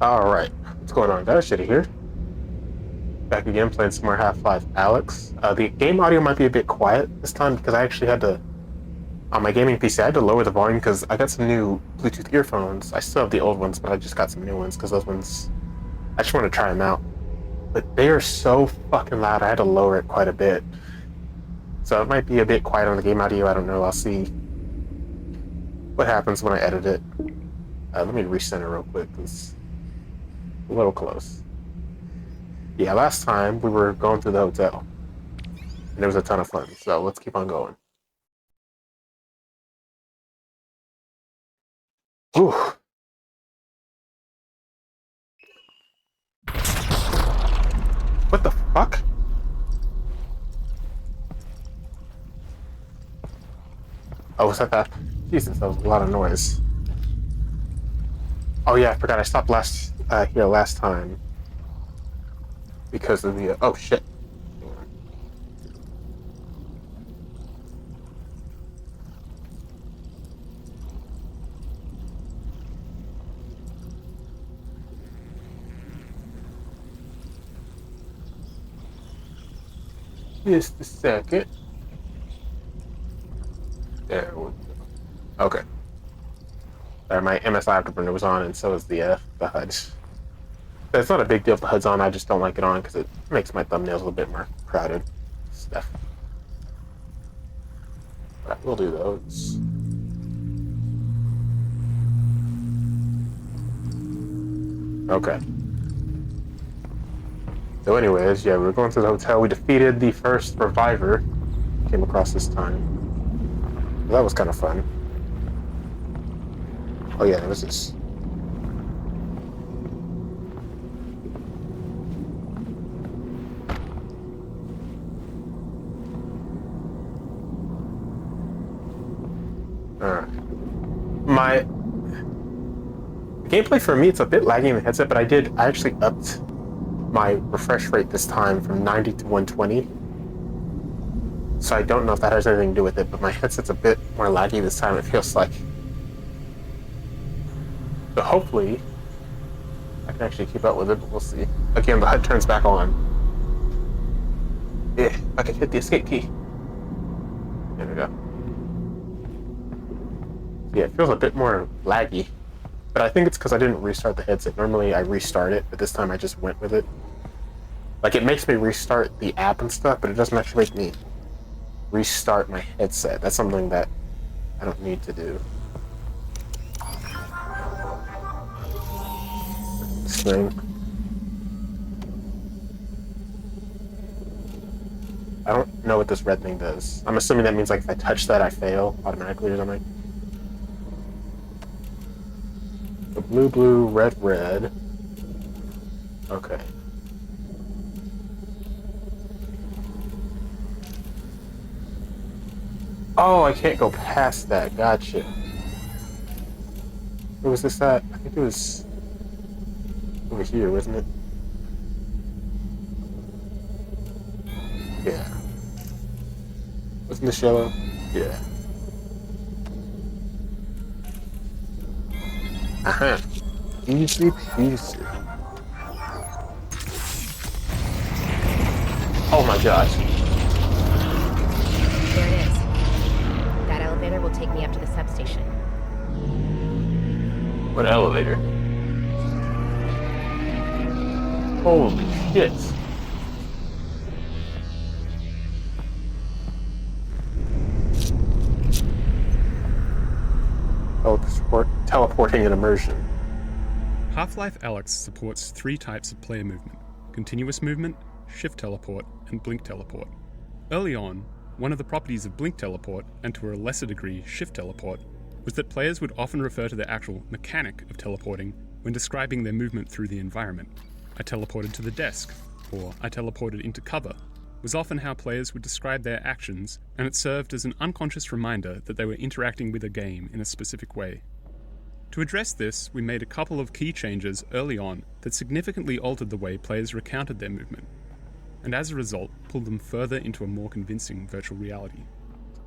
Alright, what's going on guys? Shitty here. Back again playing some more Half-Life Alyx. The game audio might be a bit quiet this time because I actually had to, on my gaming PC, I had to lower the volume because I got some new Bluetooth earphones. I still have the old ones, but I just got some new ones because those ones, I just want to try them out. But they are so fucking loud, I had to lower it quite a bit. So it might be a bit quiet on the game audio, I don't know. I'll see what happens when I edit it. Let me recenter real quick because it's a little close. Yeah, last time we were going through the hotel, and it was a ton of fun. So let's keep on going. Ooh, what the fuck? Oh, was that? Jesus, that was a lot of noise. Oh yeah, I forgot. I stopped here last time because of the. Oh shit. Just a second. There we go. Okay. My MSI afterburner was on, and so is the HUD. It's not a big deal if the HUD's on. I just don't like it on because it makes my thumbnails a little bit more crowded. Stuff. What I will do though is. Okay. So anyways, yeah, we were going to the hotel. We defeated the first reviver. Came across this time. Well, that was kind of fun. Oh yeah, there was this. My gameplay for me, it's a bit laggy in the headset, but I actually upped my refresh rate this time from 90 to 120. So I don't know if that has anything to do with it, but my headset's a bit more laggy this time, it feels like. So hopefully, I can actually keep up with it, but we'll see. Again, the HUD turns back on. Yeah, I can hit the escape key. There we go. Yeah, it feels a bit more laggy. But I think it's because I didn't restart the headset. Normally I restart it, but this time I just went with it. Like, it makes me restart the app and stuff, but it doesn't actually make me restart my headset. That's something that I don't need to do. This thing. I don't know what this red thing does. I'm assuming that means, like, if I touch that, I fail automatically or something. The blue, blue, red, red. Okay. Oh, I can't go past that. Gotcha. Where was this at? I think it was over here, wasn't it? Yeah. Wasn't this yellow? Yeah. Uh-huh. Easy peasy. Oh my gosh. There it is. That elevator will take me up to the substation. What elevator? Holy shit. Oh, teleporting and immersion. Half-Life Alyx supports three types of player movement: continuous movement, shift teleport, and blink teleport. Early on, one of the properties of blink teleport, and to a lesser degree shift teleport, was that players would often refer to the actual mechanic of teleporting when describing their movement through the environment. I teleported to the desk, or I teleported into cover, was often how players would describe their actions, and it served as an unconscious reminder that they were interacting with a game in a specific way. To address this, we made a couple of key changes early on that significantly altered the way players recounted their movement, and as a result, pulled them further into a more convincing virtual reality.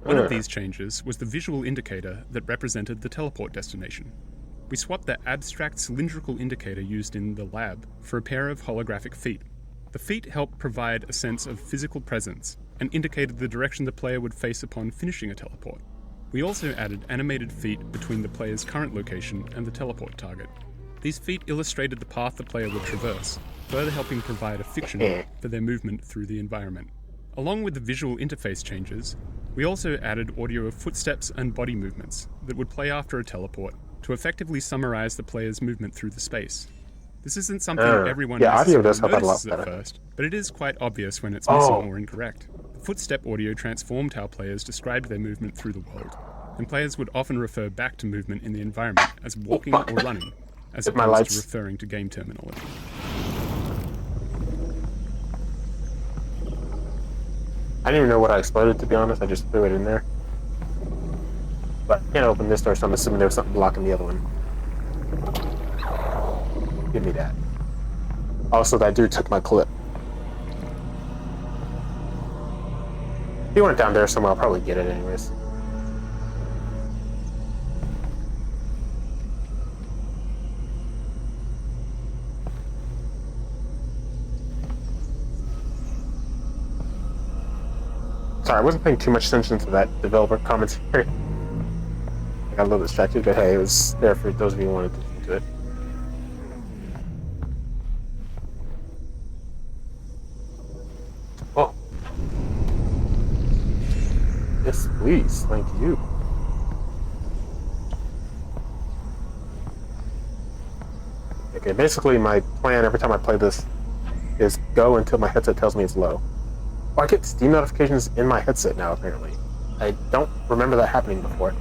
One of these changes was the visual indicator that represented the teleport destination. We swapped the abstract cylindrical indicator used in the lab for a pair of holographic feet. The feet helped provide a sense of physical presence and indicated the direction the player would face upon finishing a teleport. We also added animated feet between the player's current location and the teleport target. These feet illustrated the path the player would traverse, further helping provide a fiction for their movement through the environment. Along with the visual interface changes, we also added audio of footsteps and body movements that would play after a teleport to effectively summarize the player's movement through the space. This isn't something everyone audio does necessarily help out a lot notices at better. first, but it is quite obvious when it's missing or incorrect. The footstep audio transformed how players described their movement through the world, and players would often refer back to movement in the environment as walking or running, as Hit my opposed lights. to referring to game terminology. I didn't even know what I exploded, to be honest. I just threw it in there. But I can't open this door, so I'm assuming there was something blocking the other one. Give me that. Also, that dude took my clip. If he went down there somewhere, I'll probably get it anyways. Sorry, I wasn't paying too much attention to that developer commentary. I got a little distracted, but hey, it was there for those of you who wanted to listen to it. Oh. Yes, please. Thank you. Okay, basically my plan every time I play this is go until my headset tells me it's low. Oh, I get Steam notifications in my headset now, apparently. I don't remember that happening before.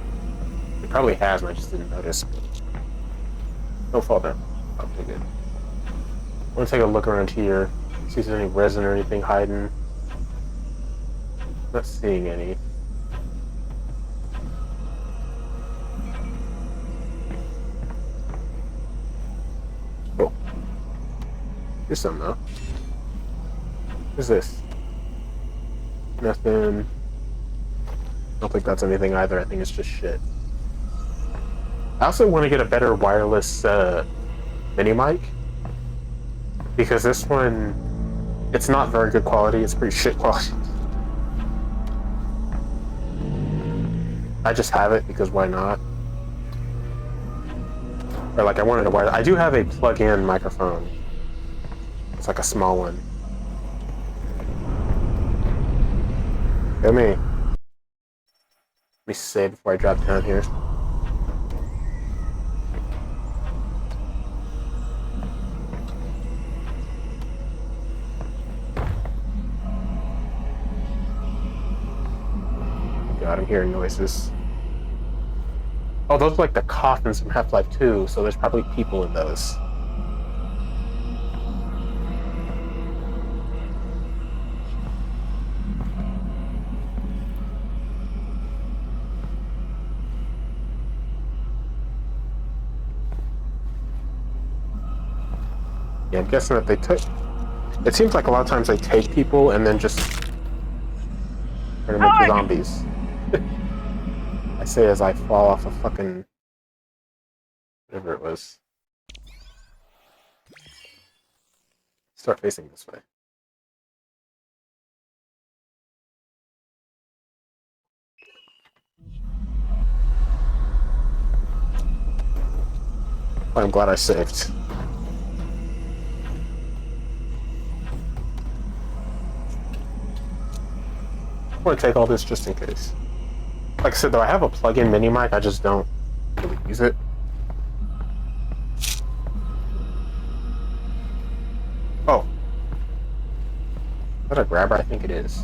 It probably has, and I just didn't notice. Don't fall down. Okay, good. I want to take a look around here, see if there's any resin or anything hiding. Not seeing any. Cool. Here's some, though. What's this? Nothing. I don't think that's anything either. I think it's just shit. I also want to get a better wireless mini mic, because this one, it's not very good quality. It's pretty shit quality. I just have it because why not? Or like I wanted a wireless. I do have a plug-in microphone. It's like a small one. Let me save before I drop down here. God, I'm hearing noises. Oh, those are like the coffins from Half-Life 2, so there's probably people in those. Yeah, I'm guessing that they took... It seems like a lot of times they take people and then just turn them into zombies. I say as I fall off a fucking... whatever it was. Start facing this way. I'm glad I saved. I want to take all this just in case. Like I said, though, I have a plug-in mini mic, I just don't really use it. Oh. Is that a grabber? I think it is.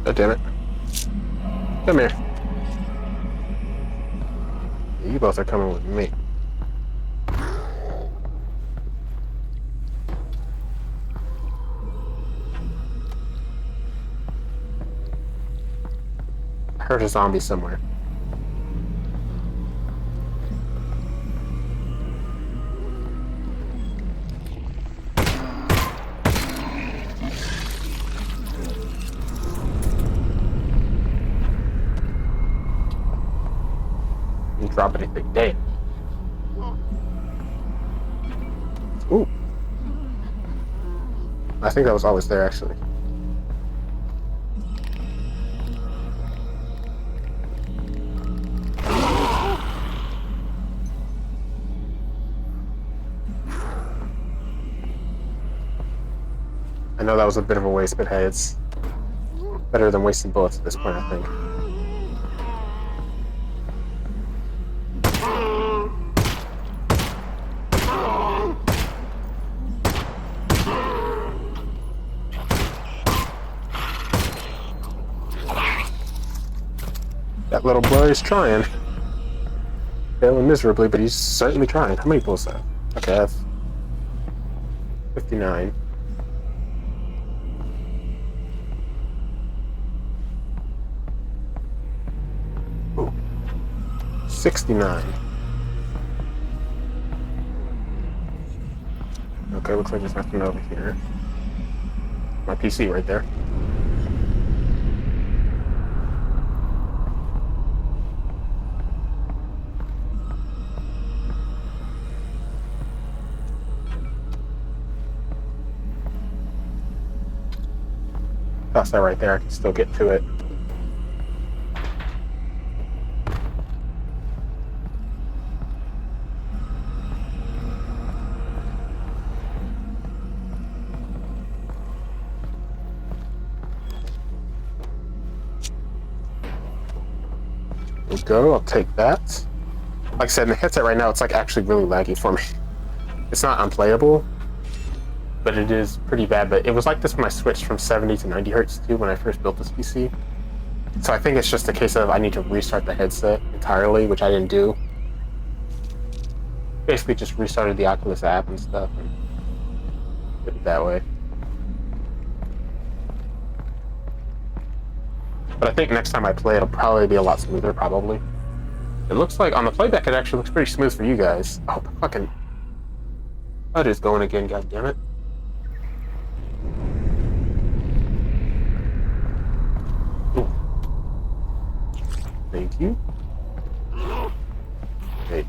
Oh, damn it. Come here. You both are coming with me. I heard a zombie somewhere. drop anything. Damn. Ooh. I think that was always there, actually. I know that was a bit of a waste, but hey, it's better than wasting bullets at this point, I think. That little boy is trying. Failing miserably, but he's certainly trying. How many bullets have? Okay, that's 59. Ooh. 69. Okay, looks like there's nothing over here. My PC right there. Toss that right there, I can still get to it. There we go, I'll take that. Like I said, in the headset right now, it's like actually really laggy for me. It's not unplayable, but it is pretty bad. But it was like this when I switched from 70 to 90 hertz too when I first built this PC. So I think it's just a case of I need to restart the headset entirely, which I didn't do. Basically just restarted the Oculus app and stuff and did it that way. But I think next time I play it'll probably be a lot smoother, probably. It looks like on the playback it actually looks pretty smooth for you guys. Oh, the fucking HUD is going again, goddammit. Thank you. Okay.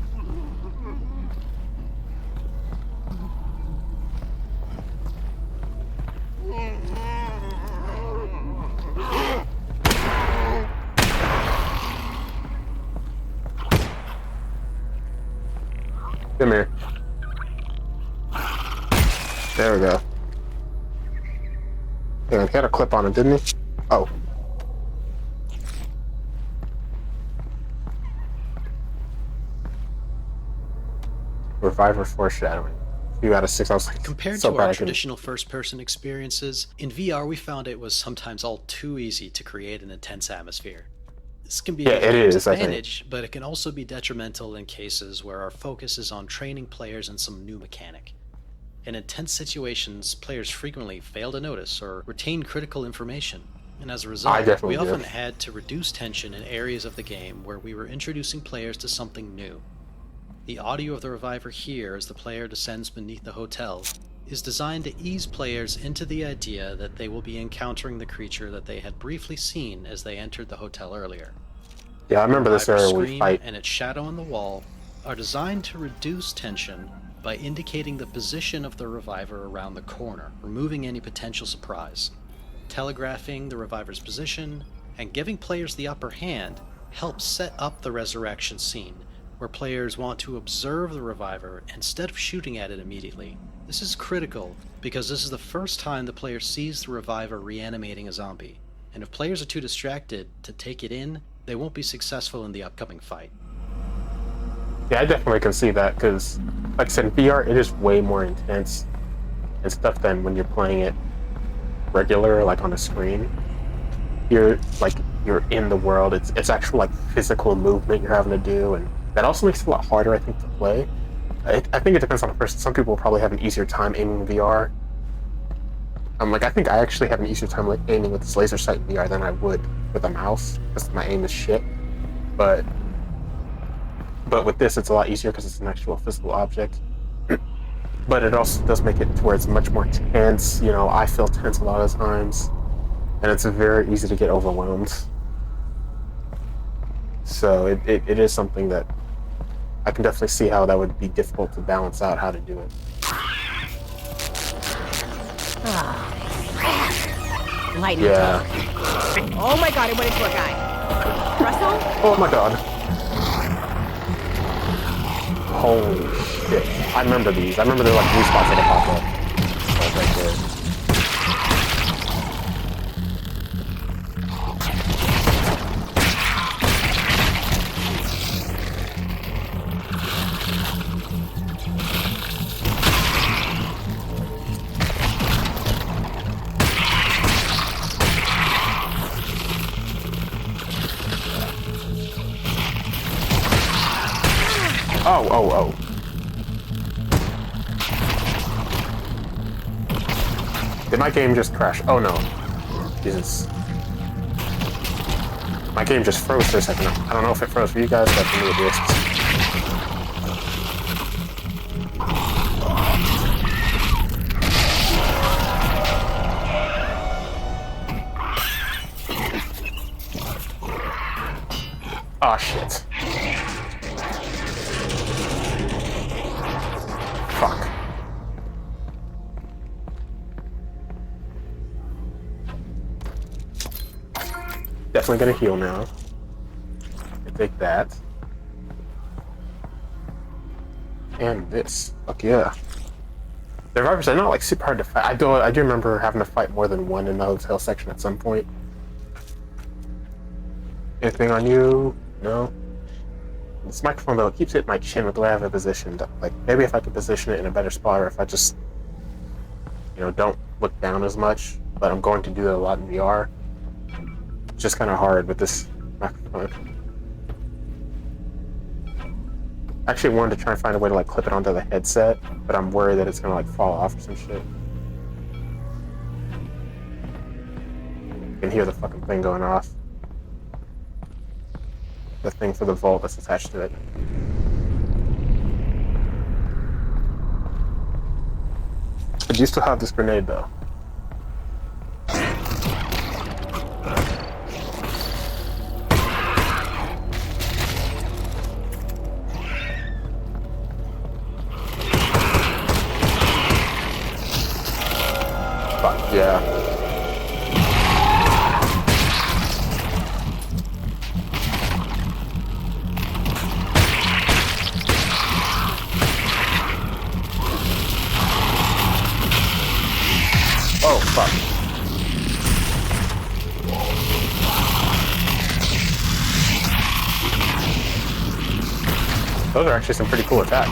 Come here. There we go. Yeah, he had a clip on him, didn't he? Oh. Reviver foreshadowing. 2 out of 6. I was like, Compared so to bad our traditional first-person experiences, in VR we found it was sometimes all too easy to create an intense atmosphere. This can be Yeah, a it game's is, I think. advantage, but it can also be detrimental in cases where our focus is on training players in some new mechanic. In intense situations, players frequently fail to notice or retain critical information, and as a result, definitely we do. often had to reduce tension in areas of the game where we were introducing players to something new. The audio of the reviver here as the player descends beneath the hotel is designed to ease players into the idea that they will be encountering the creature that they had briefly seen as they entered the hotel earlier. Yeah, I remember this The area reviver's where we scream fight. and its shadow on the wall are designed to reduce tension by indicating the position of the reviver around the corner, removing any potential surprise. Telegraphing the reviver's position and giving players the upper hand helps set up the resurrection scene, where players want to observe the reviver instead of shooting at it immediately. This is critical because this is the first time the player sees the reviver reanimating a zombie, and if players are too distracted to take it in, they won't be successful in the upcoming fight. Yeah, I definitely can see that because, like I said, in VR it is way more intense and stuff than when you're playing it regular, like on a screen. You're in the world. It's actual like physical movement you're having to do, and that also makes it a lot harder, I think, to play. I think it depends on the person. Some people will probably have an easier time aiming in VR. I think I actually have an easier time like aiming with this laser sight in VR than I would with a mouse because my aim is shit. But with this, it's a lot easier because it's an actual physical object. But it also does make it to where it's much more tense. You know, I feel tense a lot of times, and it's very easy to get overwhelmed. So it is something that I can definitely see how that would be difficult to balance out how to do it. Lightning. Yeah. Oh my god, it went into a guy. Russell? Oh my god. Holy shit. I remember these. I remember they're like blue spots that pop up. Oh, right there. Oh. Did my game just crash? Oh no. Jesus. My game just froze for a second. I don't know if it froze for you guys, but for me it did. Oh shit. Fuck. Definitely gonna heal now. Take that. And this. Fuck yeah. The revivers are not like super hard to fight. I do remember having to fight more than one in the hotel section at some point. Anything on you? No? This microphone though, it keeps hitting my chin with the way I have it positioned. Like, maybe if I could position it in a better spot, or if I just, don't look down as much, but I'm going to do that a lot in VR. It's just kind of hard with this microphone. I actually wanted to try and find a way to like clip it onto the headset, but I'm worried that it's gonna like fall off or some shit. You can hear the fucking thing going off. The thing for the vault that's attached to it. I do still have this grenade though. Fuck yeah. Oh, fuck. Those are actually some pretty cool attacks.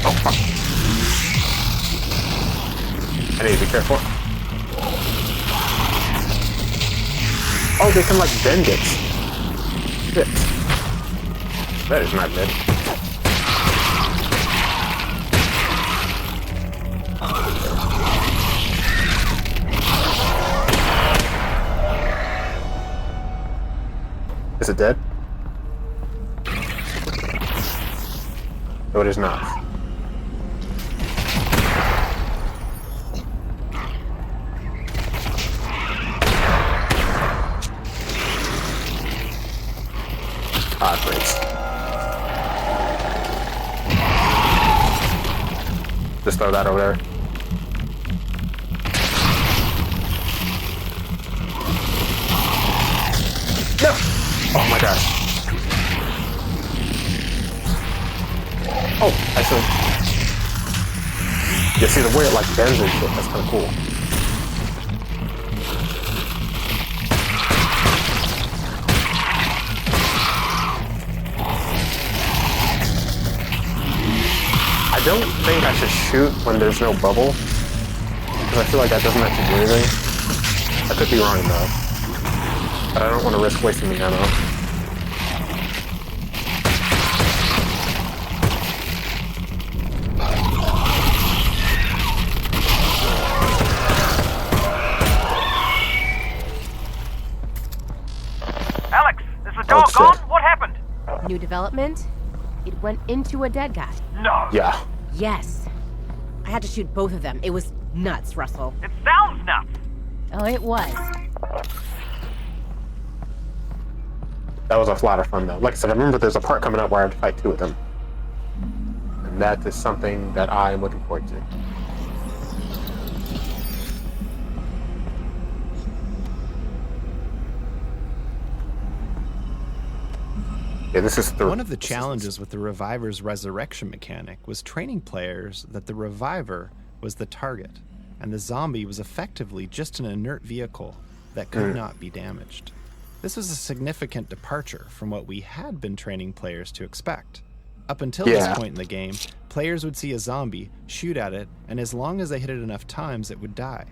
Oh, fuck. I need to be careful. Oh, they can, like, bend it. Shit. That is not good. Is it dead? No, it is not. Ah, great. Just throw that over there. No! Oh my gosh. Oh, actually. You see the way it like bends and shit, that's kinda cool. I don't think I should shoot when there's no bubble, because I feel like that doesn't actually do anything. I could be wrong though. But I don't want to risk wasting the ammo. Alex, is the door shit. gone? What happened? New development? It went into a dead guy. No. Yeah. Yes. I had to shoot both of them. It was nuts, Russell. It sounds nuts. Oh, it was. That was a lot of fun though. Like I said, I remember there's a part coming up where I have to fight 2 of them. And that is something that I'm looking forward to. Yeah, this is One of the challenges with the Reviver's resurrection mechanic was training players that the Reviver was the target, and the zombie was effectively just an inert vehicle that could not be damaged. This was a significant departure from what we had been training players to expect. Up until this point in the game, players would see a zombie, shoot at it, and as long as they hit it enough times, it would die.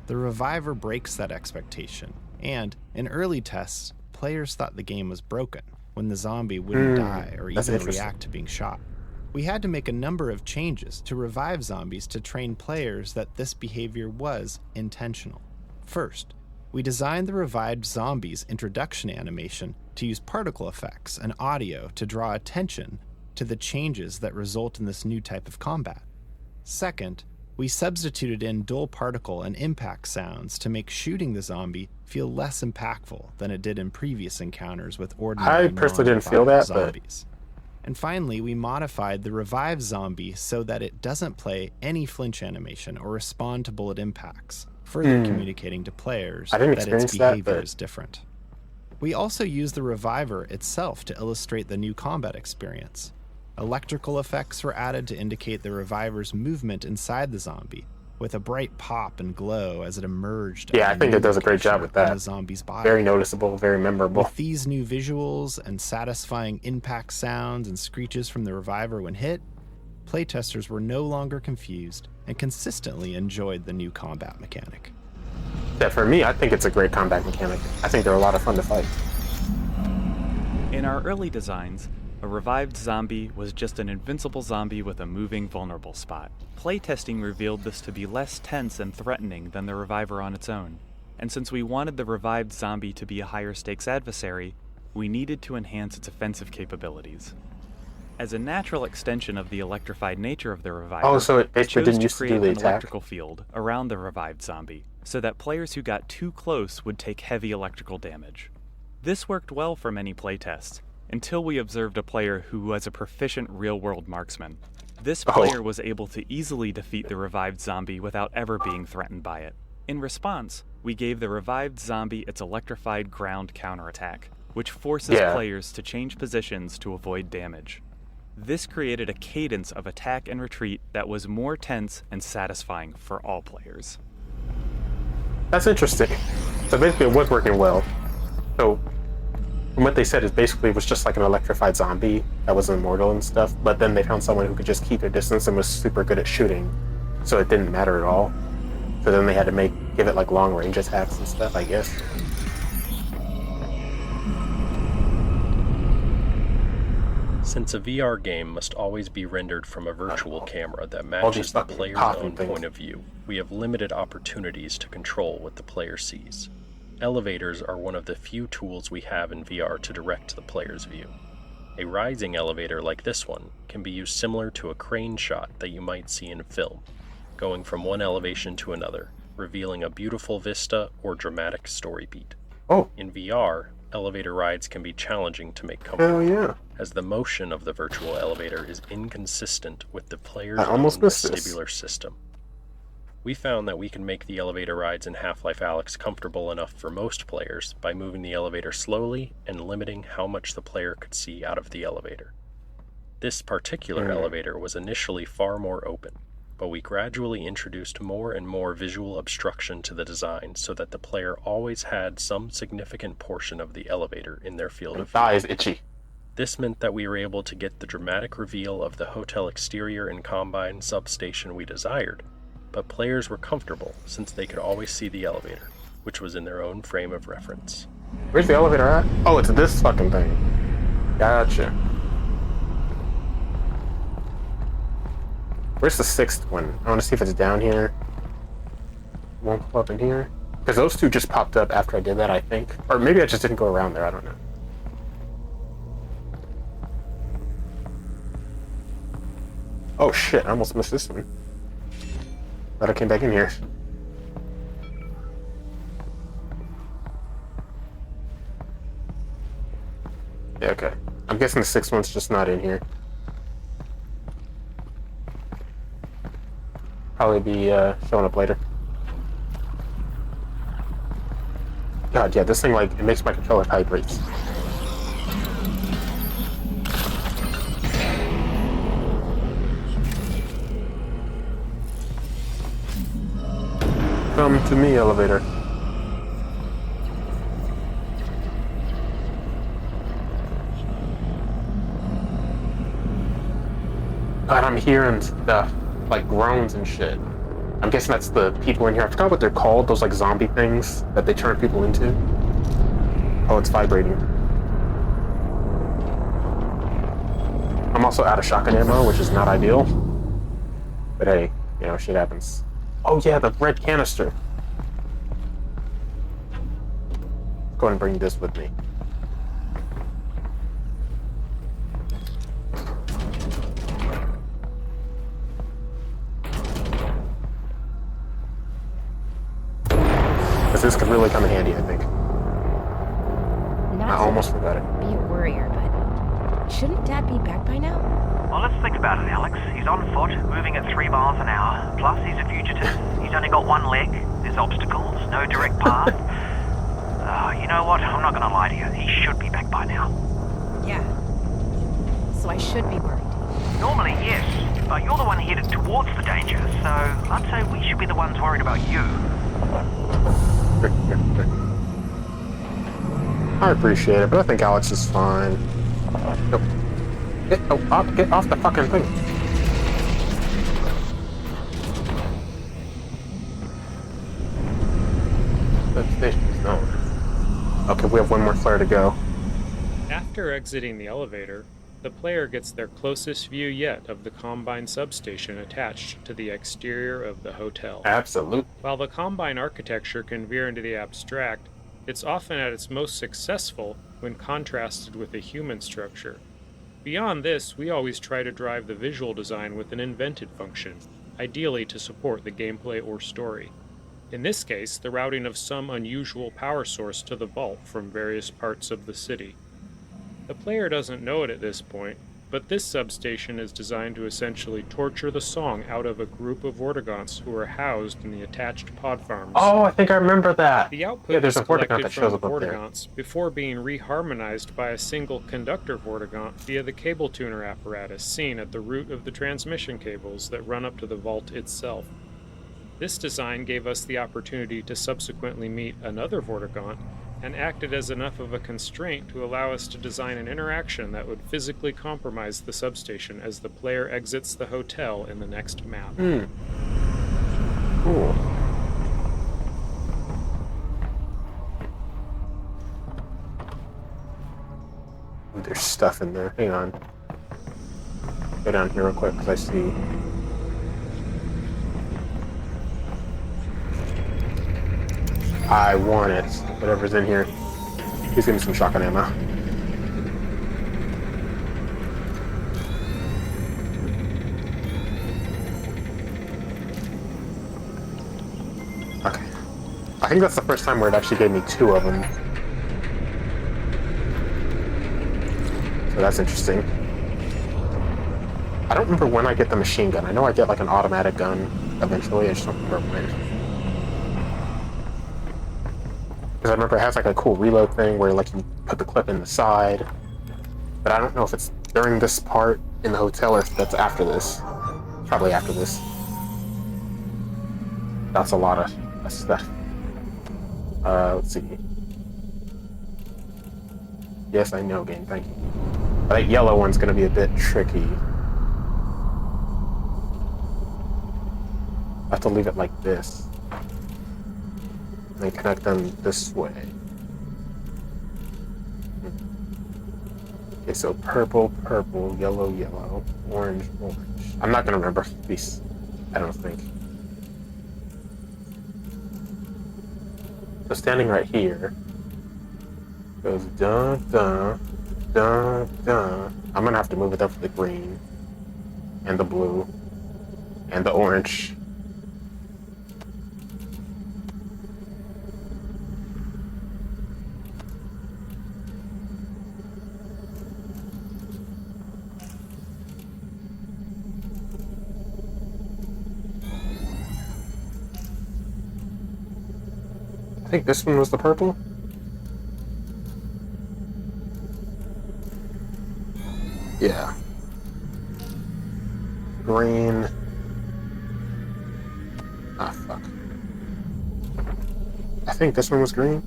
The Reviver breaks that expectation, and in early tests, players thought the game was broken when the zombie wouldn't die or even react to being shot. We had to make a number of changes to revive zombies to train players that this behavior was intentional. First, we designed the revived zombies' introduction animation to use particle effects and audio to draw attention to the changes that result in this new type of combat. Second, we substituted in dull particle and impact sounds to make shooting the zombie feel less impactful than it did in previous encounters with ordinary I personally didn't feel that, zombies. And finally, we modified the revived zombie so that it doesn't play any flinch animation or respond to bullet impacts, further communicating to players that its behavior is different. We also used the Reviver itself to illustrate the new combat experience. Electrical effects were added to indicate the Reviver's movement inside the zombie, with a bright pop and glow as it emerged. Yeah, I think it does a great job with that. The zombie's body. Very noticeable, very memorable. With these new visuals and satisfying impact sounds and screeches from the Reviver when hit, playtesters were no longer confused and consistently enjoyed the new combat mechanic. Yeah, for me, I think it's a great combat mechanic. I think they're a lot of fun to fight. In our early designs, a revived zombie was just an invincible zombie with a moving vulnerable spot. Playtesting revealed this to be less tense and threatening than the Reviver on its own, and since we wanted the revived zombie to be a higher stakes adversary, we needed to enhance its offensive capabilities. As a natural extension of the electrified nature of the Reviver, so it basically chose didn't to used to create do the an attack? electrical field around the revived zombie, so that players who got too close would take heavy electrical damage. This worked well for many playtests, until we observed a player who was a proficient real-world marksman. This player was able to easily defeat the revived zombie without ever being threatened by it. In response, we gave the revived zombie its electrified ground counterattack, which forces players to change positions to avoid damage. This created a cadence of attack and retreat that was more tense and satisfying for all players. That's interesting. So basically it was working well. So from what they said is basically it was just like an electrified zombie that was immortal and stuff, but then they found someone who could just keep their distance and was super good at shooting, so it didn't matter at all. So then they had to give it like long range attacks and stuff, I guess. Since a VR game must always be rendered from a virtual camera that matches the player's own point of view, we have limited opportunities to control what the player sees. Elevators are one of the few tools we have in VR to direct the player's view. A rising elevator like this one can be used similar to a crane shot that you might see in film, going from one elevation to another, revealing a beautiful vista or dramatic story beat. In VR, elevator rides can be challenging to make comfortable, as the motion of the virtual elevator is inconsistent with the player's own vestibular system. We found that we can make the elevator rides in Half-Life Alyx comfortable enough for most players by moving the elevator slowly and limiting how much the player could see out of the elevator. This particular elevator was initially far more open, but we gradually introduced more and more visual obstruction to the design so that the player always had some significant portion of the elevator in their field of view. Eye is itchy. This meant that we were able to get the dramatic reveal of the hotel exterior and Combine substation we desired, but players were comfortable since they could always see the elevator, which was in their own frame of reference. Where's the elevator at? Oh, it's this fucking thing. Gotcha. Where's the 6th one? I want to see if it's down here. It won't pop up in here. Because those 2 just popped up after I did that, I think. Or maybe I just didn't go around there, I don't know. Oh shit, I almost missed this one. Glad I came back in here. Yeah, okay. I'm guessing the sixth one's just not in here. Probably be showing up later. God, yeah, this thing, like, it makes my controller vibrates. Come to me, elevator. God, I'm hearing stuff, like groans and shit. I'm guessing that's the people in here. I forgot what they're called, those like zombie things that they turn people into. Oh, it's vibrating. I'm also out of shotgun ammo, which is not ideal. But hey, you know, shit happens. Oh yeah, the red canister. Go ahead and bring this with me. Because this could really come in handy, I think. Not I almost forgot it. be a worrier, but shouldn't Dad be back by now? Well, let's think about it, Alex. He's on foot, moving at 3 miles an hour. Plus, he's a fugitive. He's only got one leg. There's obstacles, no direct path. You know what? I'm not going to lie to you. He should be back by now. Yeah. So I should be worried. Normally, yes. But you're the one headed towards the danger, so I'd say we should be the ones worried about you. I appreciate it, but I think Alex is fine. Nope. Get off the fucking thing. Substation's known. Okay, we have one more flare to go. After exiting the elevator, the player gets their closest view yet of the Combine substation attached to the exterior of the hotel. Absolute. While the Combine architecture can veer into the abstract, it's often at its most successful when contrasted with a human structure. Beyond this, we always try to drive the visual design with an invented function, ideally to support the gameplay or story. In this case, the routing of some unusual power source to the vault from various parts of the city. The player doesn't know it at this point, but this substation is designed to essentially torture the song out of a group of Vortigaunts who are housed in the attached pod farms. Oh, I think I remember that. The output Yeah, there's is a Vortigaunt collected that from shows the up there. Vortigaunts before being reharmonized by a single conductor Vortigaunt via the cable tuner apparatus seen at the root of the transmission cables that run up to the vault itself. This design gave us the opportunity to subsequently meet another Vortigaunt and acted as enough of a constraint to allow us to design an interaction that would physically compromise the substation as the player exits the hotel in the next map. Cool. Ooh, there's stuff in there. Hang on. Go down here real quick because I see. I want it. Whatever's in here. Please give me some shotgun ammo. Okay. I think that's the first time where it actually gave me 2 of them. So that's interesting. I don't remember when I get the machine gun. I know I get like an automatic gun eventually. I just don't remember when. Because I remember it has like a cool reload thing where like you put the clip in the side. But I don't know if it's during this part in the hotel or if that's after this. Probably after this. That's a lot of stuff. Let's see. Yes, I know, game. Thank you. But that yellow one's going to be a bit tricky. I have to leave it like this. And connect them this way. Okay, so purple, purple, yellow, yellow, orange, orange. I'm not gonna remember these, I don't think. So standing right here goes dun dun dun dun. I'm gonna have to move it up for the green and the blue and the orange. think this one was the purple. Yeah. Green. Ah, fuck. I think this one was green.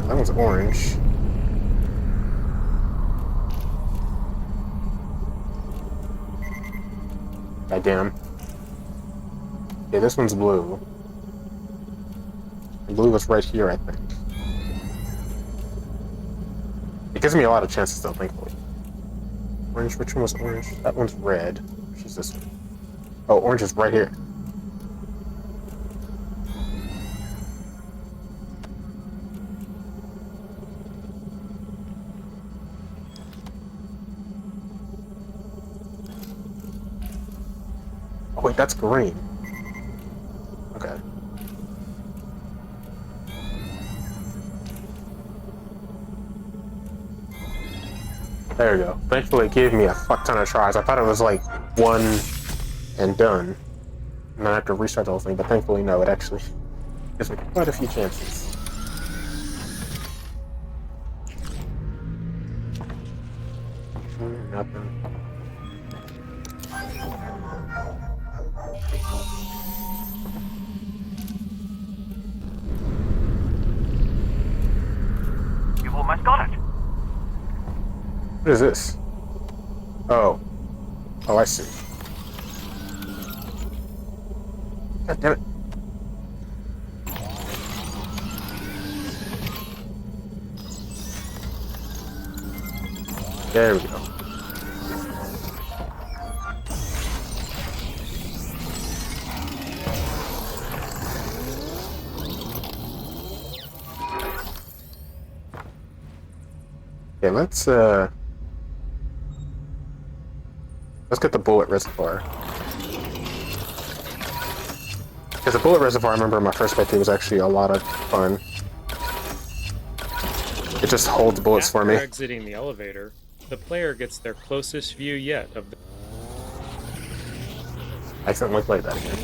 That one's orange. Goddamn. Okay, this one's blue. And blue was right here, I think. It gives me a lot of chances, though, thankfully. Orange, which one was orange? That one's red. Which is this one? Oh, orange is right here. Oh, wait, that's green. Okay. There we go. Thankfully, it gave me a fuck ton of tries. I thought it was like one and done. And I have to restart the whole thing, but thankfully, no, it actually gives me quite a few chances. Nothing. You've almost got it. What is this? Oh. Oh, I see. God damn it. There we go. Okay, let's get the bullet reservoir. Because the bullet reservoir, I remember my first playthrough was actually a lot of fun. It just holds bullets for me. After exiting the elevator, the player gets their closest view yet of the... I accidentally played that again.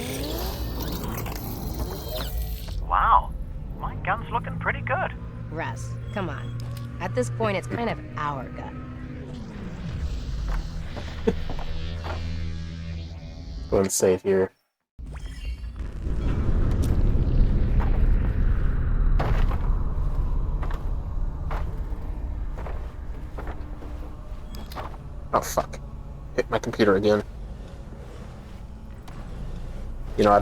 Wow, my gun's looking pretty good. Russ, come on. At this point, it's kind of our gun. Go and save here. Oh fuck. Hit my computer again. You know, I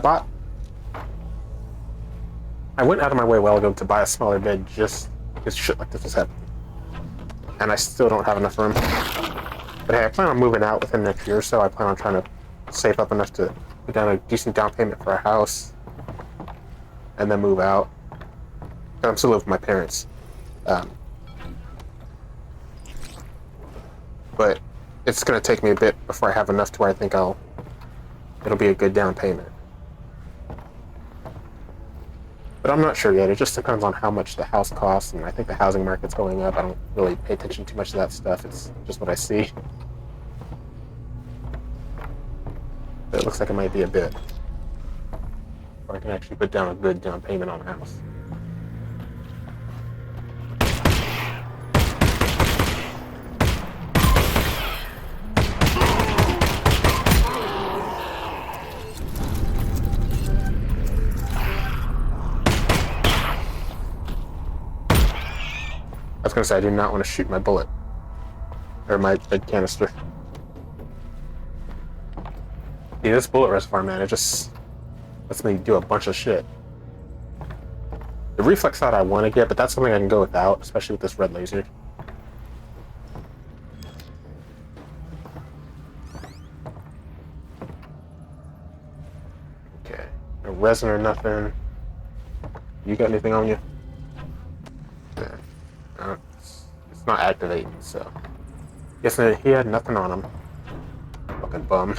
went out of my way a while ago to buy a smaller bed just because shit like this was happening. And I still don't have enough room. But hey, I plan on moving out within the next year or so. I plan on trying to save up enough to put down a decent down payment for a house. And then move out. I'm still living with my parents. But it's going to take me a bit before I have enough to where I think it'll be a good down payment. But I'm not sure yet. It just depends on how much the house costs, and I think the housing market's going up. I don't really pay attention too much to that stuff. It's just what I see. But it looks like it might be a bit. Or I can actually put down a good down payment on a house. I was gonna say I do not want to shoot my bullet. Or my canister. Yeah, this bullet reservoir, man, it just lets me do a bunch of shit. The reflex shot I want to get, but that's something I can go without, especially with this red laser. Okay. No resin or nothing. You got anything on you? Yeah. It's not activating, so. Guess he had nothing on him. Fucking bum.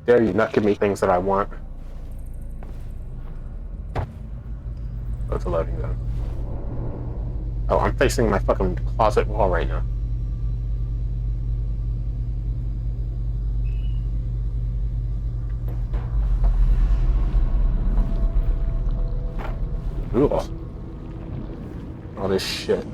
Dare you not give me things that I want. Oh, it's a loading gun. Oh, I'm facing my fucking closet wall right now. Ugh. All this shit.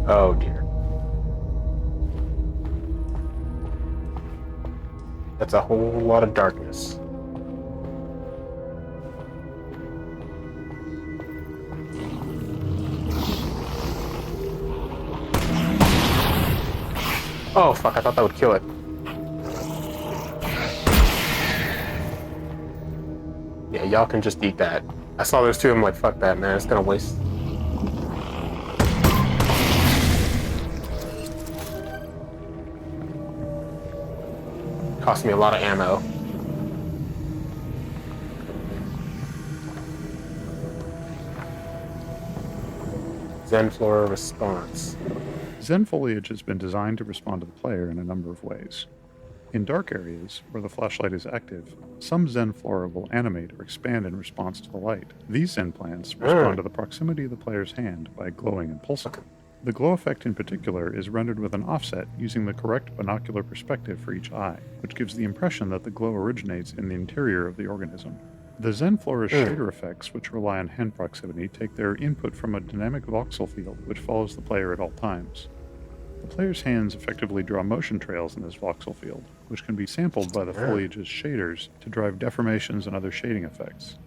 Oh dear. That's a whole lot of darkness. Oh fuck, I thought that would kill it. Yeah, y'all can just eat that. I saw those two, I'm like, fuck that, man, it's gonna waste. Cost me a lot of ammo. Zen Flora response. Zen foliage has been designed to respond to the player in a number of ways. In dark areas, where the flashlight is active, some Zen flora will animate or expand in response to the light. These Zen plants respond to the proximity of the player's hand by glowing and pulsing. The glow effect in particular is rendered with an offset using the correct binocular perspective for each eye, which gives the impression that the glow originates in the interior of the organism. The Zen Flora's shader effects, which rely on hand proximity, take their input from a dynamic voxel field which follows the player at all times. The player's hands effectively draw motion trails in this voxel field, which can be sampled by the foliage's shaders to drive deformations and other shading effects.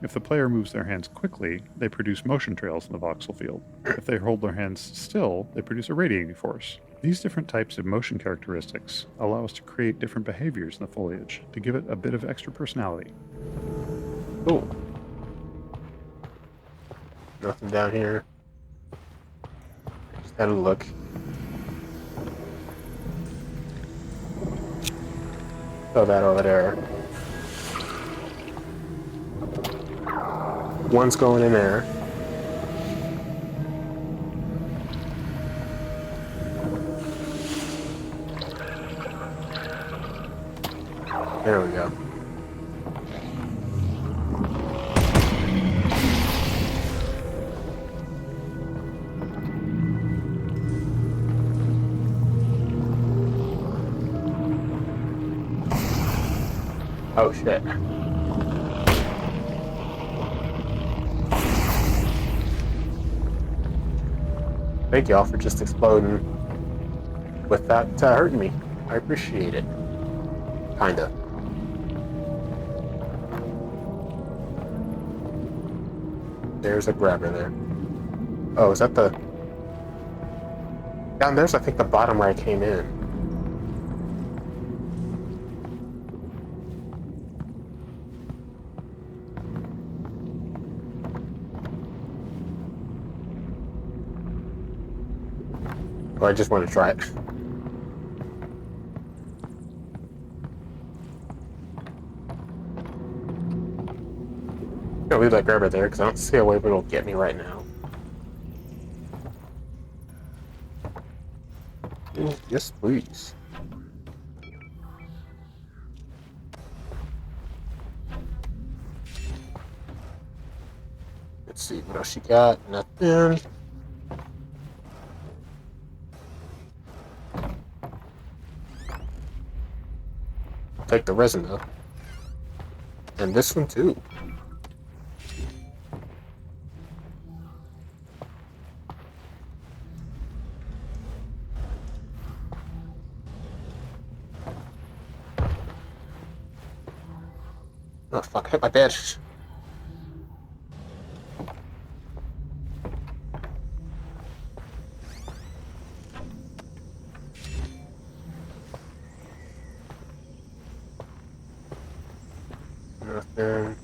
If the player moves their hands quickly, they produce motion trails in the voxel field. If they hold their hands still, they produce a radiating force. These different types of motion characteristics allow us to create different behaviors in the foliage to give it a bit of extra personality. Cool. Nothing down here. Just had a look. Throw that over there. One's going in there. There we go. Oh shit. Thank y'all for just exploding without hurting me. I appreciate it. Kinda. There's a grabber there. Oh, is that the... Down there's, I think, the bottom where I came in. Oh, I just want to try it. I'm gonna leave that grabber there because I don't see a way it'll get me right now. Ooh, yes, please. Let's see what else she got. Nothing. Take the resin though. And this one too. Oh fuck, I hit my bed. Nothing.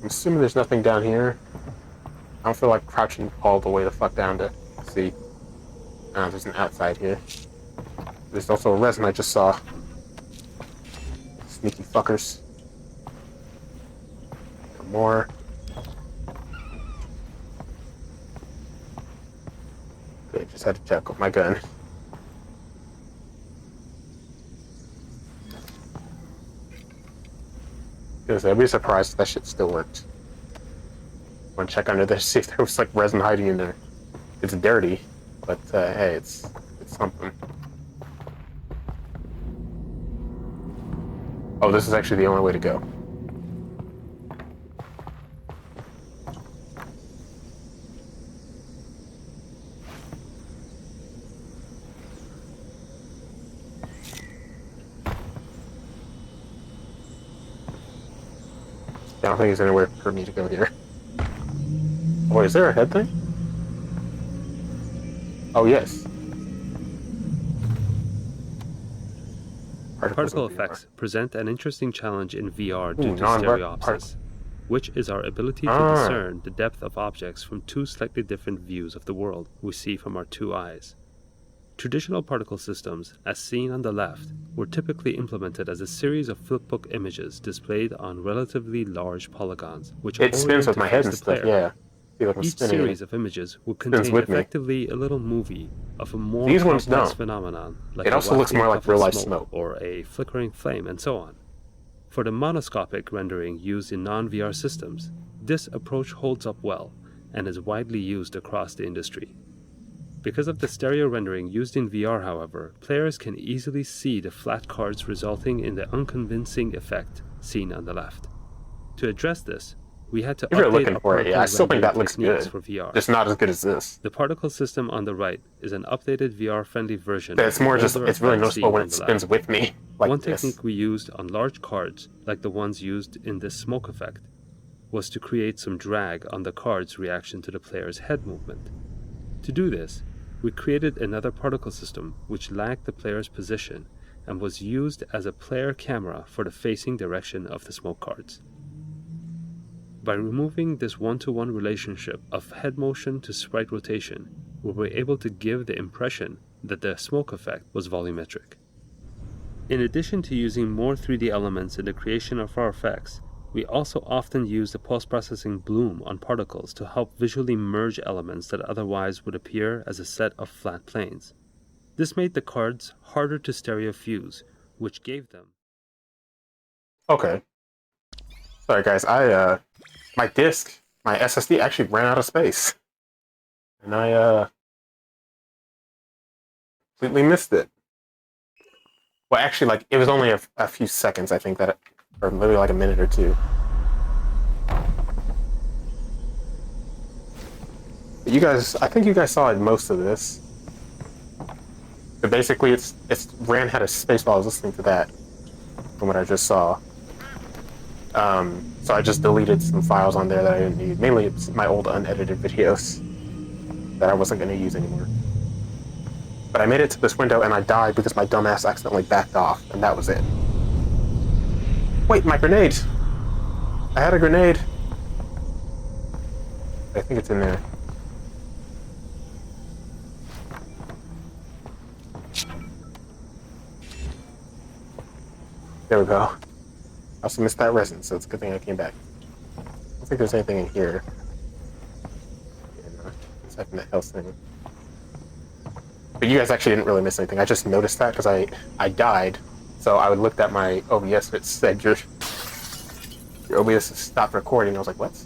I'm assuming there's nothing down here. I don't feel like crouching all the way the fuck down to see. There's an outside here. There's also a resin I just saw. Sneaky fuckers. More. Okay, just had to check with my gun. Because I'd be surprised if that shit still worked. Want to check under there, see if there was like resin hiding in there. It's dirty, but hey, it's something. Oh, this is actually the only way to go. I don't think there's anywhere for me to go here. Oh, is there a head thing? Oh, yes. Particle effects present an interesting challenge in VR due to stereopsis, which is our ability to discern the depth of objects from two slightly different views of the world we see from our two eyes. Traditional particle systems, as seen on the left, were typically implemented as a series of flipbook images displayed on relatively large polygons, which it spins with my head and stuff, yeah. Each series of images would contain effectively a little movie of a more complex phenomenon, like it also looks more like real-life smoke or a flickering flame, and so on. For the monoscopic rendering used in non-VR systems, this approach holds up well and is widely used across the industry. Because of the stereo rendering used in VR, however, players can easily see the flat cards, resulting in the unconvincing effect seen on the left. To address this, we had to update our particle I still think that looks good. For VR. It's not as good as this. The particle system on the right is an updated VR-friendly version. It's more just, it's really noticeable when it spins with me, like One technique we used on large cards, like the ones used in this smoke effect, was to create some drag on the card's reaction to the player's head movement. To do this, we created another particle system which lagged the player's position and was used as a player camera for the facing direction of the smoke cards. By removing this one-to-one relationship of head motion to sprite rotation, we were able to give the impression that the smoke effect was volumetric. In addition to using more 3D elements in the creation of our effects, we also often use the post-processing bloom on particles to help visually merge elements that otherwise would appear as a set of flat planes. This made the cards harder to stereo fuse, which gave them... Okay. Sorry guys, my disk, my SSD actually ran out of space. And I completely missed it. Well, actually, like, it was only a few seconds, I think, or maybe like a minute or two. But you guys, I think you guys saw most of this. But basically, Ran had a space while I was listening to that, from what I just saw. So I just deleted some files on there that I didn't need. Mainly it's my old unedited videos that I wasn't going to use anymore. But I made it to this window and I died because my dumbass accidentally backed off, and that was it. Wait, my grenade! I had a grenade! I think it's in there. There we go. I also missed that resin, so it's a good thing I came back. I don't think there's anything in here. Yeah, no, aside from the health thing. But you guys actually didn't really miss anything. I just noticed that because I died. So I looked at my OBS and it said your OBS has stopped recording. I was like, what?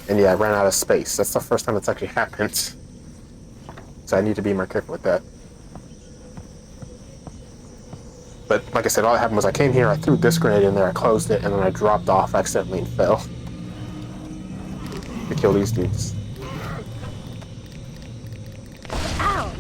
And yeah, I ran out of space. That's the first time it's actually happened. So I need to be more careful with that. But like I said, all that happened was I came here, I threw this grenade in there, I closed it, and then I dropped off accidentally and fell. To kill these dudes. Ow!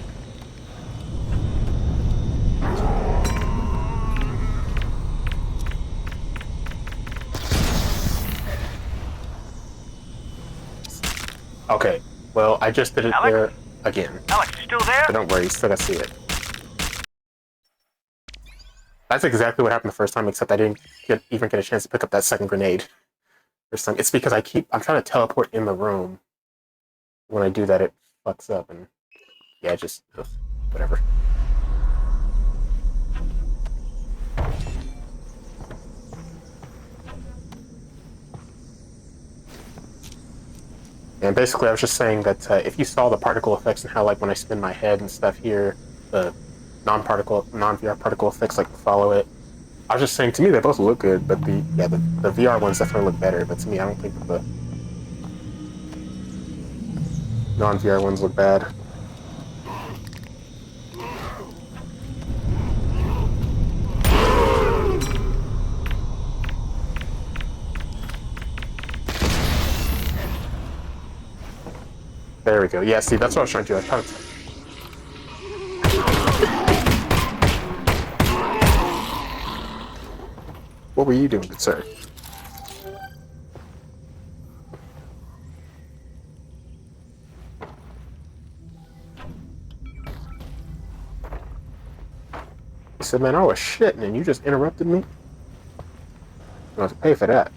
Okay, well, I just did it Alex? there again. Alex, you still there? But don't worry, you still gotta see it. That's exactly what happened the first time, except I didn't even get a chance to pick up that second grenade. It's because I'm trying to teleport in the room. When I do that, it fucks up, and yeah, just whatever. And basically, I was just saying that if you saw the particle effects and how, like, when I spin my head and stuff here, the non-VR particle effects, like, follow it, I was just saying, to me, they both look good, but the VR ones definitely look better. But to me, I don't think that the non-VR ones look bad. There we go. Yeah, see, that's what I was trying to do. I was trying to... What were you doing, good sir? He said, man, I was shitting and you just interrupted me? I have to pay for that.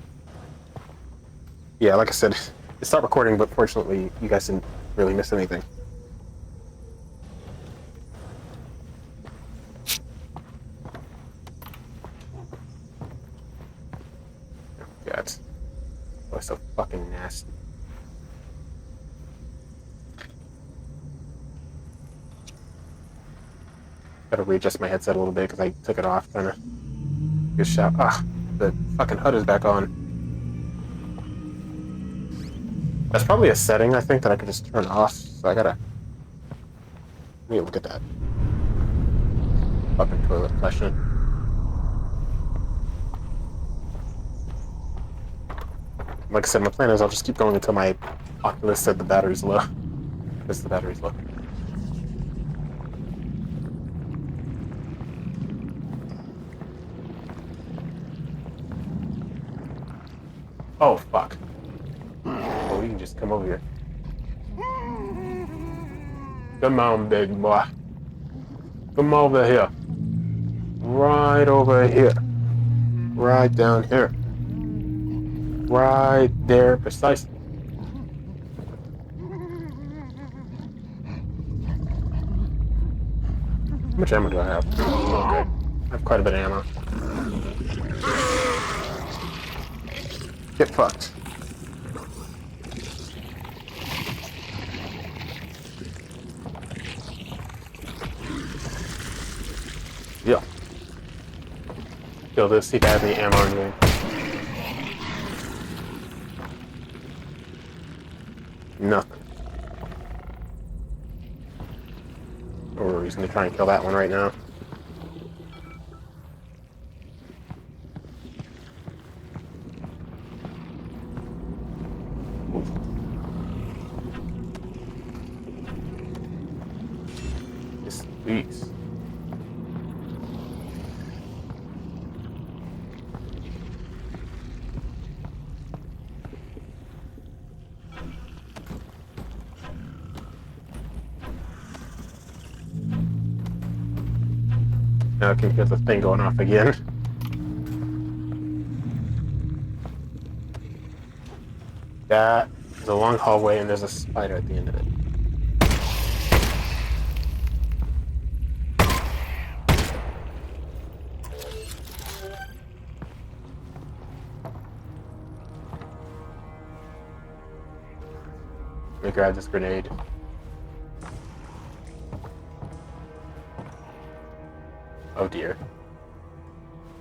Yeah, like I said, it stopped recording, but fortunately, you guys didn't really miss anything. God. Oh, so fucking nasty. Gotta readjust my headset a little bit because I took it off trying to get a shot. Ah, the fucking HUD is back on. That's probably a setting, I think, that I could just turn off. So I gotta... Let me look at that. Fucking toilet flushing. Like I said, my plan is I'll just keep going until my Oculus said the battery's low. Because the battery's low. Oh, fuck. Oh, you can just come over here. Come on, big boy. Come over here. Right over here. Right down here. Right there, precisely. How much ammo do I have? Okay. I have quite a bit of ammo. Get fucked. Yeah. Kill this, see if I have any ammo in here. Nothing. Or he's gonna try and kill that one right now. Yes, please. Now I can hear the thing going off again. That is a long hallway and there's a spider at the end of it. Let me grab this grenade. Oh dear.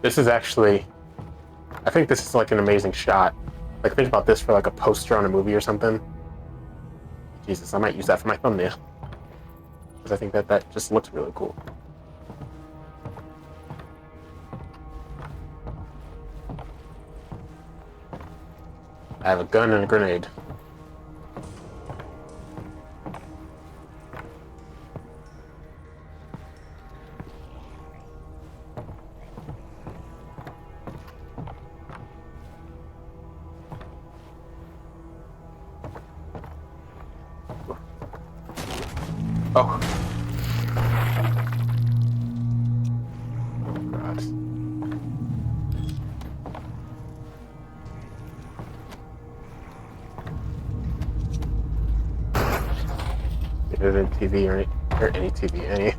This is actually... I think this is like an amazing shot. Like, think about this for like a poster on a movie or something. Jesus, I might use that for my thumbnail. Because I think that just looks really cool. I have a gun and a grenade. Oh. Oh, God. It isn't TV or any TV, any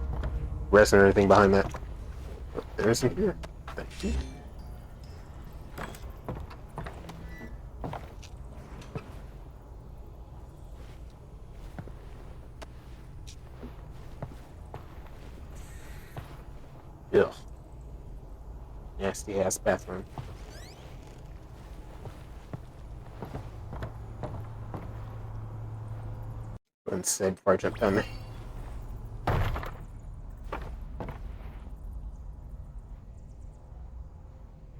resin or anything behind that. But there isn't here. Thank you. Ugh. Nasty. nasty ass bathroom. Go ahead and save before I jump down there.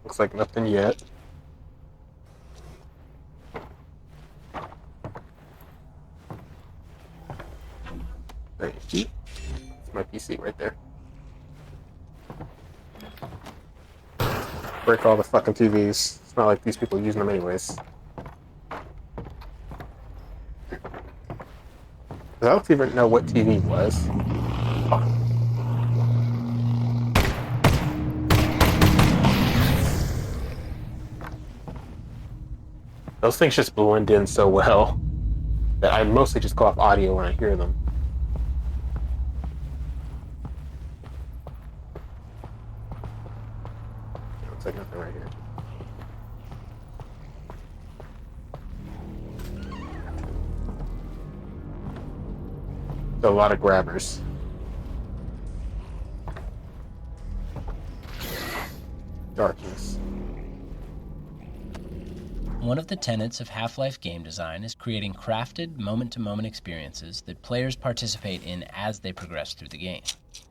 Looks like nothing yet. Thank you. That's my PC right there. Break all the fucking TVs. It's not like these people are using them anyways. I don't even know what TV was. Oh. Those things just blend in so well that I mostly just go off audio when I hear them. Looks like nothing right here. So a lot of grabbers. Darkness. One of the tenets of Half-Life game design is creating crafted, moment-to-moment experiences that players participate in as they progress through the game.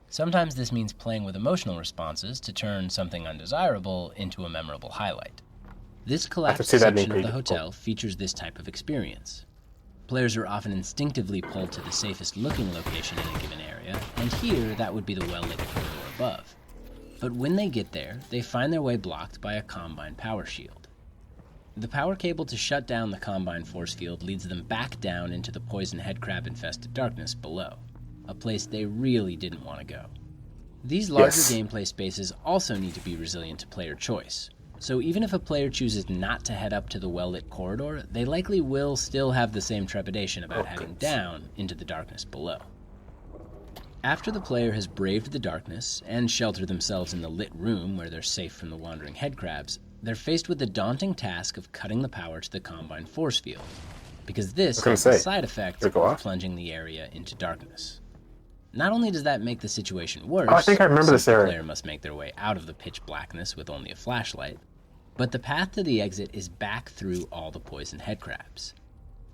Sometimes this means playing with emotional responses to turn something undesirable into a memorable highlight. This collapsed section of the hotel features this type of experience. Players are often instinctively pulled to the safest looking location in a given area, and here that would be the well-lit corridor above. But when they get there, they find their way blocked by a Combine power shield. The power cable to shut down the Combine force field leads them back down into the poison headcrab-infested darkness below, a place they really didn't want to go. These larger gameplay spaces also need to be resilient to player choice. So even if a player chooses not to head up to the well-lit corridor, they likely will still have the same trepidation about heading down into the darkness below. After the player has braved the darkness and sheltered themselves in the lit room where they're safe from the wandering headcrabs, they're faced with the daunting task of cutting the power to the Combine force field, because this has the side effect of plunging the area into darkness. Not only does that make the situation worse, I think I remember this area. The player must make their way out of the pitch blackness with only a flashlight, but the path to the exit is back through all the poison headcrabs.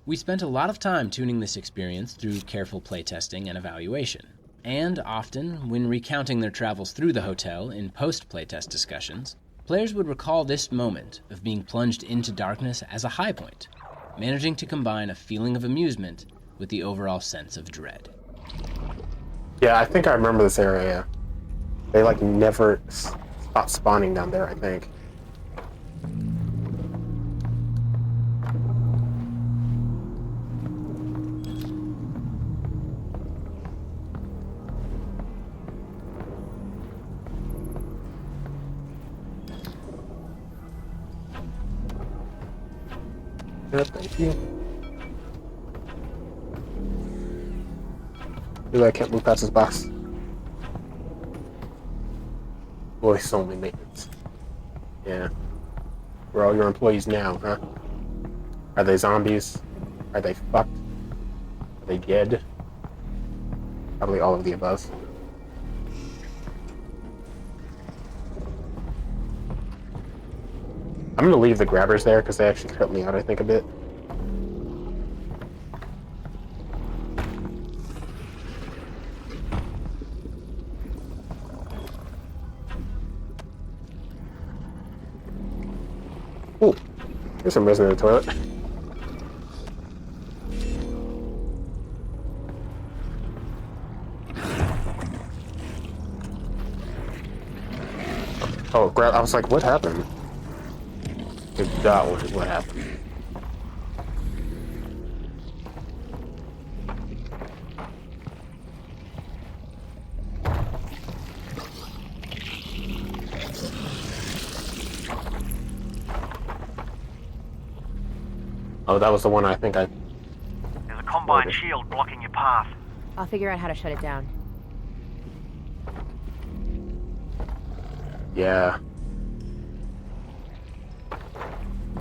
We spent a lot of time tuning this experience through careful playtesting and evaluation, and often, when recounting their travels through the hotel in post-playtest discussions, players would recall this moment of being plunged into darkness as a high point, managing to combine a feeling of amusement with the overall sense of dread. Yeah, I think I remember this area. They like never stop spawning down there, I think. Yeah, thank you. Really, I can't move past this box. Boy, so many maintenance. Yeah. Where are all your employees now, huh? Are they zombies? Are they fucked? Are they dead? Probably all of the above. I'm gonna leave the grabbers there because they actually cut me out, I think, a bit. Ooh, there's some resin in the toilet. Oh, I was like, what happened? That was what happened. Oh, that was the one I think I... There's a Combine shield blocking your path. I'll figure out how to shut it down. Yeah.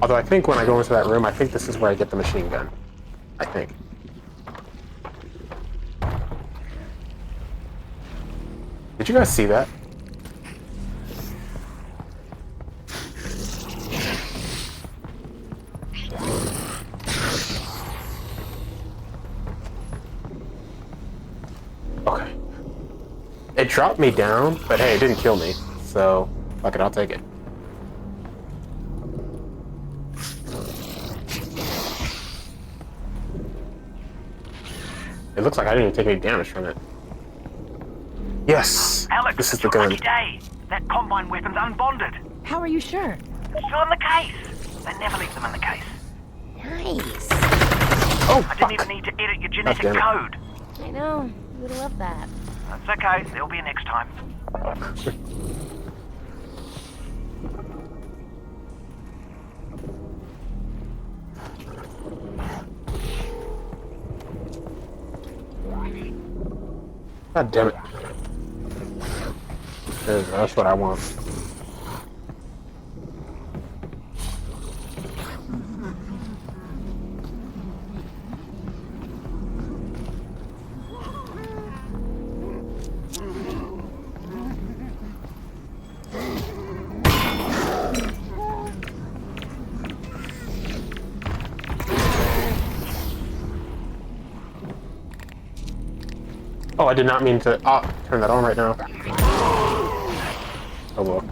Although I think when I go into that room, I think this is where I get the machine gun. I think. Did you guys see that? dropped me down, but hey, it didn't kill me. So, fuck it, I'll take it. It looks like I didn't even take any damage from it. Yes! Alex, This is the it's your gun. lucky day. That combine weapon's unbonded. How are you sure? Still in the case. They never leave them in the case. Nice. Oh, I didn't even need to edit your genetic damn it. code. I know. You would love that. That's okay. There'll be a next time. God damn it. There we go, that's what I want. Oh, I did not mean to turn that on right now. Oh well.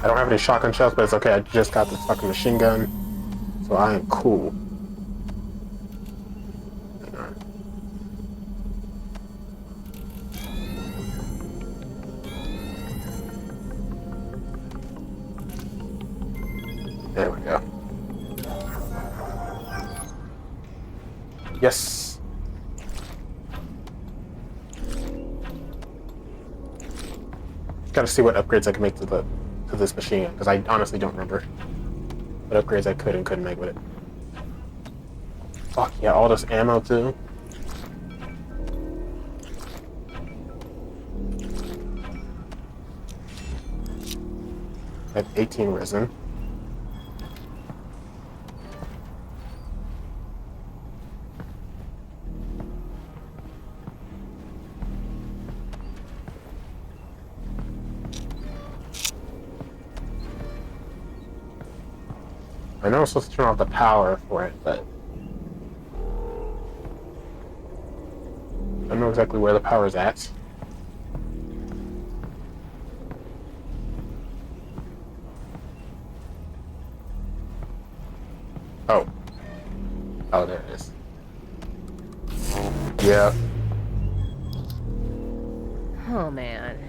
I don't have any shotgun shells, but it's okay. I just got the fucking machine gun, so I am cool. There we go. Yes. Gotta see what upgrades I can make to this machine, because I honestly don't remember what upgrades I could and couldn't make with it. Fuck yeah, all this ammo too. I have 18 resin. I know I'm supposed to turn off the power for it, but I don't know exactly where the power is at. Oh. Oh, there it is. Yeah. Oh, man.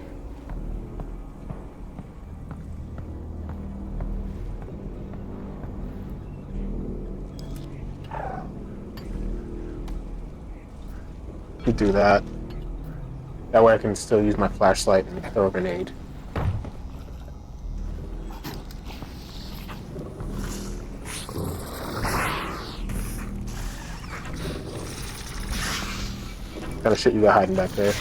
You do that. That way I can still use my flashlight and throw a grenade. Kind of shit you got hiding back there.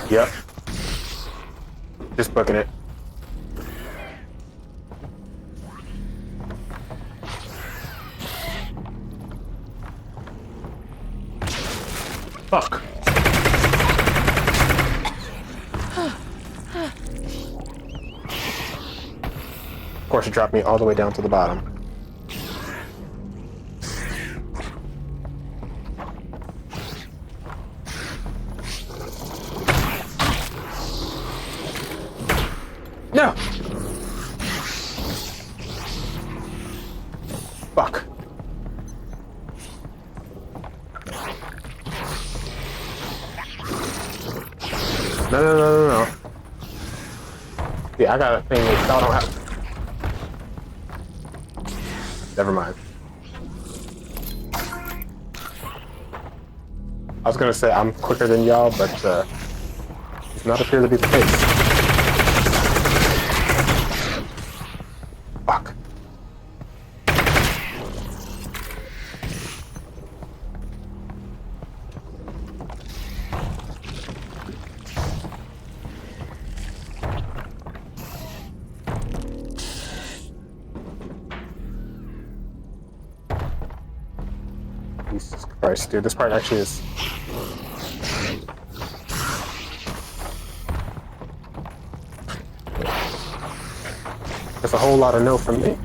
Yep. Just booking it. Fuck. Of course, it dropped me all the way down to the bottom. No! Fuck. No. Yeah, I got a thing that y'all don't have. Never mind. I was gonna say I'm quicker than y'all, but does not appear to be the case. Fuck. Christ, dude, this part actually is... That's a whole lot of no from me.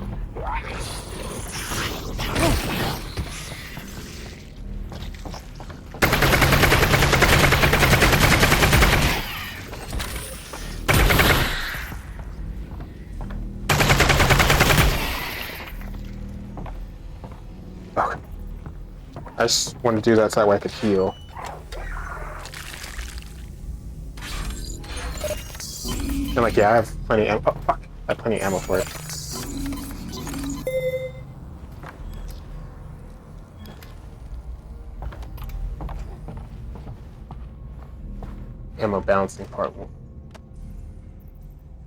Okay. I just want to do that so that way I could heal. And like, yeah, I have plenty of ammo. Oh, fuck. I have plenty of ammo for it. Ammo balancing part.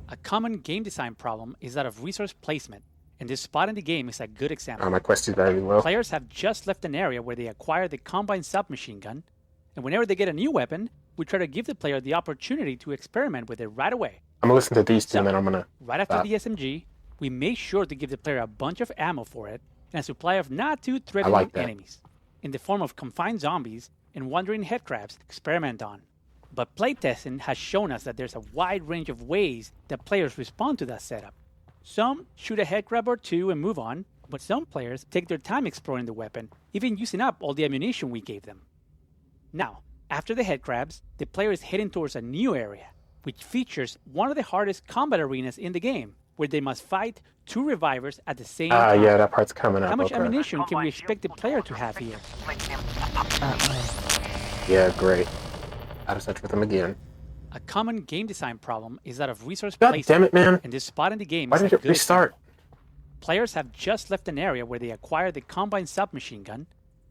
A common game design problem is that of resource placement, and this spot in the game is a good example. My quest is very low. Players have just left an area where they acquire the combine submachine gun, and whenever they get a new weapon, we try to give the player the opportunity to experiment with it right away. I'm gonna listen to these two, and then I'm gonna... Right after the SMG, we make sure to give the player a bunch of ammo for it, and a supply of not too threatening enemies, in the form of confined zombies and wandering headcrabs to experiment on. But playtesting has shown us that there's a wide range of ways that players respond to that setup. Some shoot a headcrab or two and move on, but some players take their time exploring the weapon, even using up all the ammunition we gave them. Now, after the headcrabs, the player is heading towards a new area, which features one of the hardest combat arenas in the game, where they must fight 2 revivers at the same time. Yeah, that part's coming up. How much ammunition can we expect the player to have here? Yeah, great. Out of touch with them again. A common game design problem is that of resource placement. God damn it, man. And this spot in the game Why is did it restart? Players have just left an area where they acquire the combine submachine gun,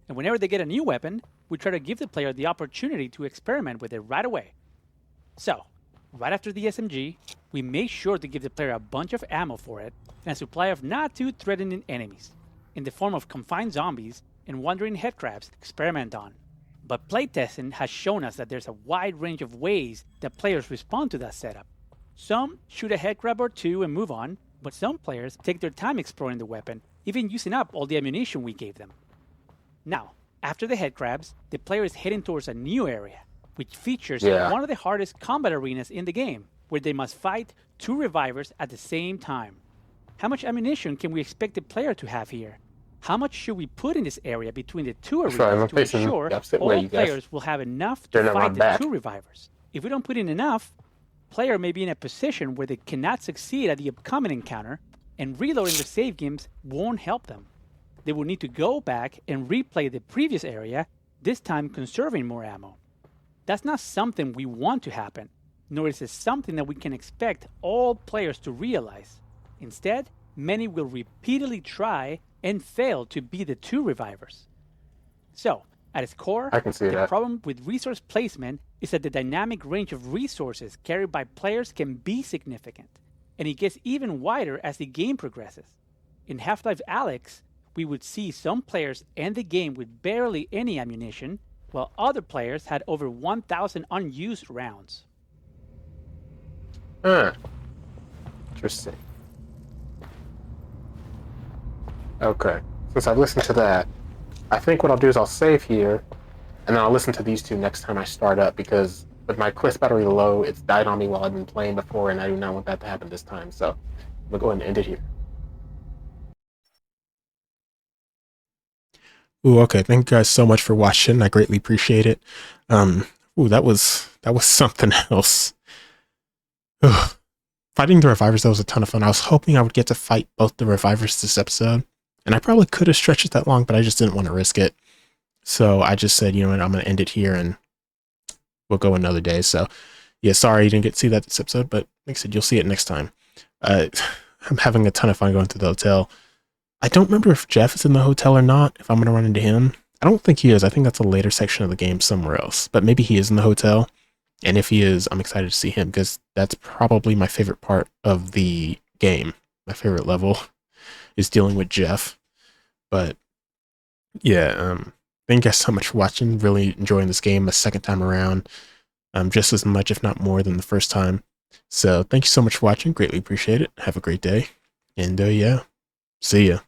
and whenever they get a new weapon, we try to give the player the opportunity to experiment with it right away. So, right after the SMG, we make sure to give the player a bunch of ammo for it, and a supply of not too threatening enemies, in the form of confined zombies and wandering headcrabs to experiment on. But playtesting has shown us that there's a wide range of ways that players respond to that setup. Some shoot a headcrab or two and move on, but some players take their time exploring the weapon, even using up all the ammunition we gave them. Now, after the headcrabs, the player is heading towards a new area, which features one of the hardest combat arenas in the game, where they must fight 2 revivers at the same time. How much ammunition can we expect the player to have here? How much should we put in this area between the 2 arenas to ensure all players will have enough to fight the 2 revivers? If we don't put in enough, player may be in a position where they cannot succeed at the upcoming encounter, and reloading their save games won't help them. They will need to go back and replay the previous area, this time conserving more ammo. That's not something we want to happen, nor is it something that we can expect all players to realize. Instead, many will repeatedly try and fail to be the 2 revivers. So, at its core, the problem with resource placement is that the dynamic range of resources carried by players can be significant, and it gets even wider as the game progresses. In Half-Life Alyx, we would see some players end the game with barely any ammunition, while other players had over 1,000 unused rounds. Interesting. Okay, since I've listened to that, I think what I'll do is I'll save here, and then I'll listen to these 2 next time I start up, because with my quest battery low, it's died on me while I've been playing before, and I do not want that to happen this time, so I'm going to go ahead and end it here. Ooh, okay, thank you guys so much for watching. I greatly appreciate it. That was something else. Ugh. Fighting the revivers, that was a ton of fun. I was hoping I would get to fight both the revivers this episode, and I probably could have stretched it that long, but I just didn't want to risk it. So I just said, you know what, I'm going to end it here, and we'll go another day. So, yeah, sorry you didn't get to see that this episode, but like I said, you'll see it next time. I'm having a ton of fun going through the hotel. I don't remember if Jeff is in the hotel or not, if I'm going to run into him. I don't think he is. I think that's a later section of the game somewhere else, but maybe he is in the hotel. And if he is, I'm excited to see him, because that's probably my favorite part of the game. My favorite level is dealing with Jeff. But yeah, thank you guys so much for watching. Really enjoying this game a second time around, just as much, if not more, than the first time. So thank you so much for watching. Greatly appreciate it. Have a great day. And yeah, see ya.